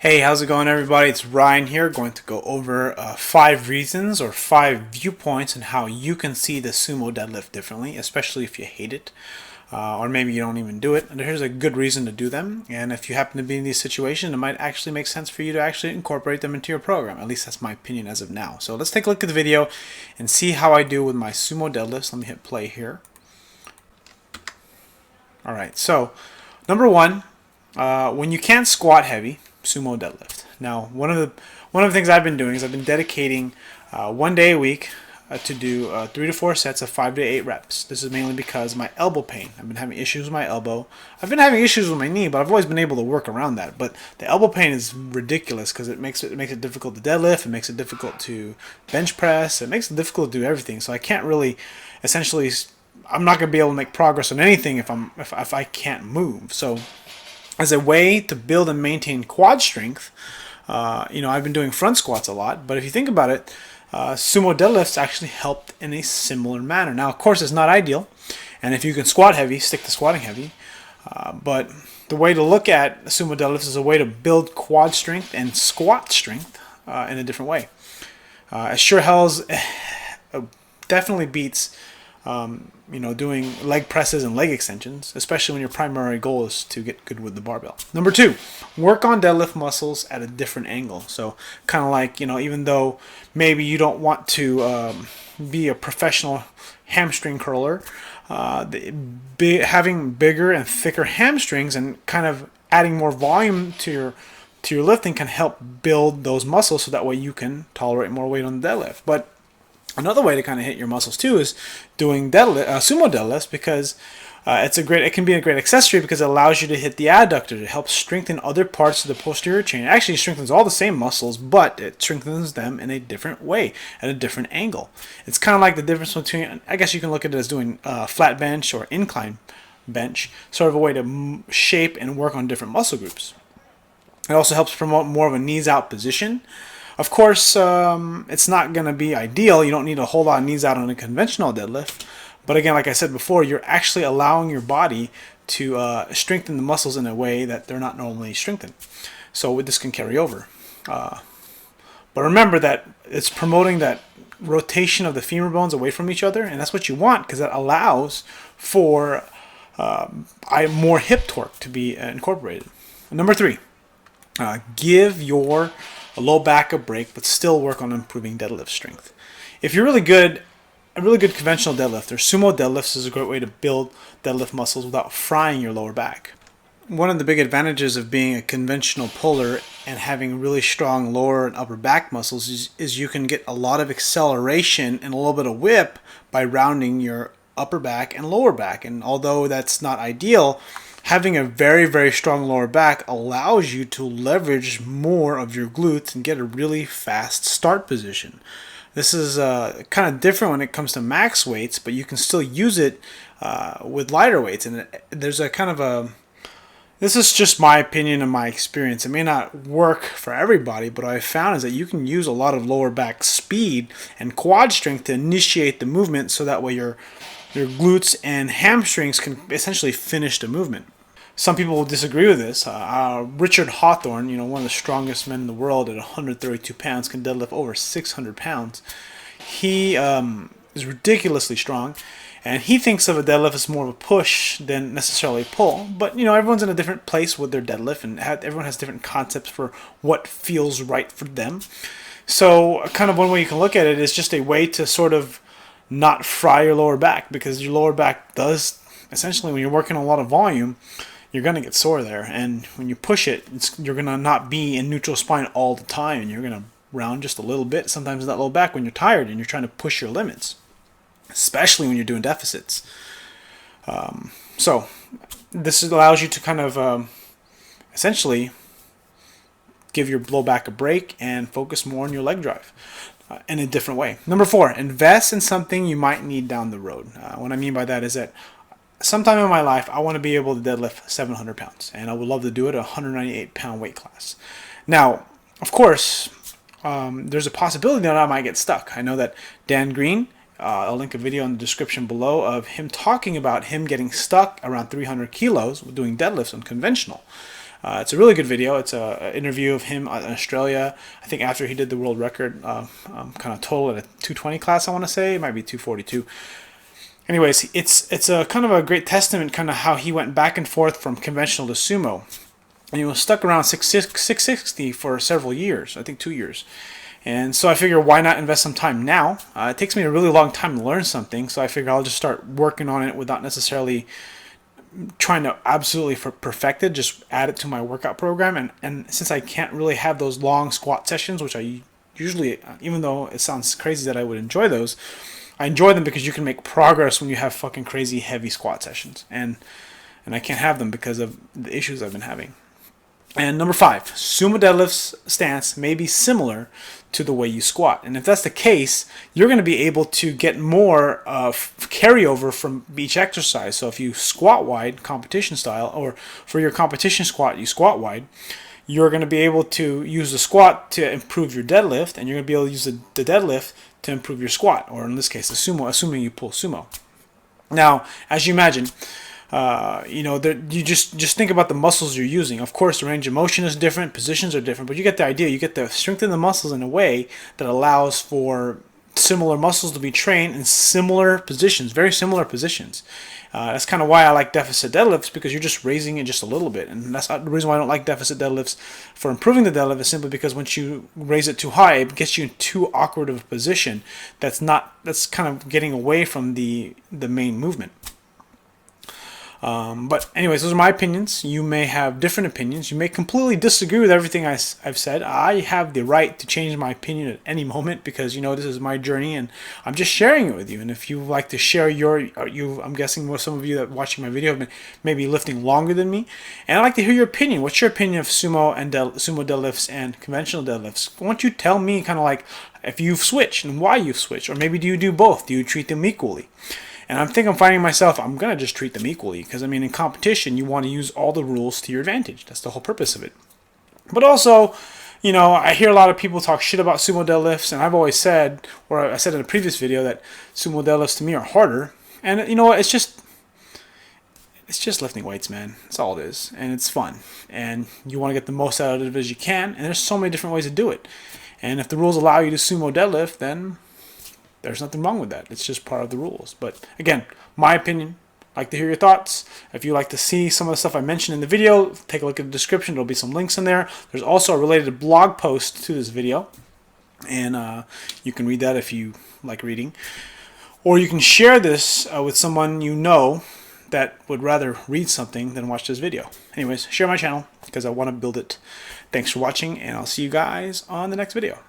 Hey, how's it going, everybody? It's Ryan here, going to go over 5 reasons or 5 viewpoints on how you can see the sumo deadlift differently, especially if you hate it, or maybe you don't even do it. And here's a good reason to do them, and if you happen to be in these situations, it might actually make sense for you to actually incorporate them into your program. At least that's my opinion as of now. So let's take a look at the video and see how I do with my sumo deadlifts. Let me hit play here. Alright, so number one, when you can't squat heavy, sumo deadlift. Now, one of the things I've been doing is I've been dedicating 1 day a week to do 3 to 4 sets of 5 to 8 reps. This is mainly because of my elbow pain. I've been having issues with my elbow. I've been having issues with my knee, but I've always been able to work around that. But the elbow pain is ridiculous because it makes it difficult to deadlift. It makes it difficult to bench press. It makes it difficult to do everything. So I can't really, essentially, I'm not going to be able to make progress on anything if I can't move. So as a way to build and maintain quad strength, I've been doing front squats a lot, but if you think about it, sumo deadlifts actually helped in a similar manner. Now, of course, it's not ideal, and if you can squat heavy, stick to squatting heavy, but the way to look at sumo deadlifts is a way to build quad strength and squat strength in a different way. It sure hell's definitely beats doing leg presses and leg extensions, especially when your primary goal is to get good with the barbell. Number two, work on deadlift muscles at a different angle. So kind of like, even though maybe you don't want to be a professional hamstring curler, having bigger and thicker hamstrings and kind of adding more volume to your lifting can help build those muscles so that way you can tolerate more weight on the deadlift. But another way to kind of hit your muscles too is doing sumo deadlifts, because it can be a great accessory because it allows you to hit the adductor to help strengthen other parts of the posterior chain. It actually strengthens all the same muscles, but it strengthens them in a different way, at a different angle. It's kind of like the difference between, I guess you can look at it as doing flat bench or incline bench, sort of a way to shape and work on different muscle groups. It also helps promote more of a knees out position. Of course, it's not going to be ideal. You don't need a whole lot of knees out on a conventional deadlift. But again, like I said before, you're actually allowing your body to strengthen the muscles in a way that they're not normally strengthened. So this can carry over. But remember that it's promoting that rotation of the femur bones away from each other, and that's what you want because that allows for more hip torque to be incorporated. Number three, give your low back a break, but still work on improving deadlift strength. If you're really good, a really good conventional deadlifter, sumo deadlifts is a great way to build deadlift muscles without frying your lower back. One of the big advantages of being a conventional puller and having really strong lower and upper back muscles is you can get a lot of acceleration and a little bit of whip by rounding your upper back and lower back. And although that's not ideal, having a very, very strong lower back allows you to leverage more of your glutes and get a really fast start position. This is kind of different when it comes to max weights, but you can still use it with lighter weights. And there's a kind of a... This is just my opinion and my experience. It may not work for everybody, but what I've found is that you can use a lot of lower back speed and quad strength to initiate the movement so that way your glutes and hamstrings can essentially finish the movement. Some people will disagree with this. Richard Hawthorne, one of the strongest men in the world at 132 pounds, can deadlift over 600 pounds. He is ridiculously strong, and he thinks of a deadlift as more of a push than necessarily a pull. But, everyone's in a different place with their deadlift, and everyone has different concepts for what feels right for them. So kind of one way you can look at it is just a way to sort of not fry your lower back, because your lower back does, essentially, when you're working a lot of volume, you're going to get sore there. And when you push it, you're going to not be in neutral spine all the time, and you're going to round just a little bit, sometimes in that low back when you're tired and you're trying to push your limits, especially when you're doing deficits. So this allows you to kind of essentially give your low back a break and focus more on your leg drive in a different way. Number four, invest in something you might need down the road. What I mean by that is that sometime in my life, I want to be able to deadlift 700 pounds, and I would love to do it at a 198-pound weight class. Now, of course, there's a possibility that I might get stuck. I know that Dan Green, I'll link a video in the description below of him talking about him getting stuck around 300 kilos doing deadlifts on conventional. It's a really good video. It's an interview of him in Australia. I think after he did the world record, kind of total at a 220 class, I want to say. It might be 242. Anyways, it's a kind of a great testament, kind of how he went back and forth from conventional to sumo. And he was stuck around 660 for several years, I think 2 years. And so I figure, why not invest some time now? It takes me a really long time to learn something, so I figure I'll just start working on it without necessarily trying to absolutely perfect it, just add it to my workout program. And since I can't really have those long squat sessions, which I usually, even though it sounds crazy that I would enjoy those, I enjoy them because you can make progress when you have fucking crazy heavy squat sessions. And I can't have them because of the issues I've been having. And number 5, sumo deadlift's stance may be similar to the way you squat. And if that's the case, you're going to be able to get more carryover from each exercise. So if you squat wide, competition style, or for your competition squat, you squat wide, you're going to be able to use the squat to improve your deadlift, and you're going to be able to use the deadlift to improve your squat, or in this case, the sumo, assuming you pull sumo. Now, as you imagine, you just think about the muscles you're using. Of course, the range of motion is different, positions are different, but you get the idea. You get to strengthen the muscles in a way that allows for similar muscles to be trained in similar positions, very similar positions. That's kind of why I like deficit deadlifts, because you're just raising it just a little bit. And that's not the reason why I don't like deficit deadlifts for improving the deadlift, is simply because once you raise it too high, it gets you in too awkward of a position. That's kind of getting away from the main movement. But anyways, those are my opinions. You may have different opinions. You may completely disagree with everything I've said. I have the right to change my opinion at any moment, because this is my journey and I'm just sharing it with you. And if you like to share I'm guessing some of you that are watching my video have been maybe lifting longer than me, and I'd like to hear your opinion. What's your opinion of sumo deadlifts and conventional deadlifts? Why don't you tell me kind of like if you've switched and why you've switched, or maybe do you do both? Do you treat them equally? And I'm finding myself, I'm going to just treat them equally. Because, in competition, you want to use all the rules to your advantage. That's the whole purpose of it. But also, I hear a lot of people talk shit about sumo deadlifts. And I've always said, or I said in a previous video, that sumo deadlifts to me are harder. And you know what? It's just lifting weights, man. That's all it is. And it's fun. And you want to get the most out of it as you can. And there's so many different ways to do it. And if the rules allow you to sumo deadlift, then there's nothing wrong with that. It's just part of the rules. But again, my opinion. I'd like to hear your thoughts. If you like to see some of the stuff I mentioned in the video, take a look at the description. There'll be some links in there. There's also a related blog post to this video, and you can read that if you like reading. Or you can share this with someone you know that would rather read something than watch this video. Anyways, share my channel because I want to build it. Thanks for watching, and I'll see you guys on the next video.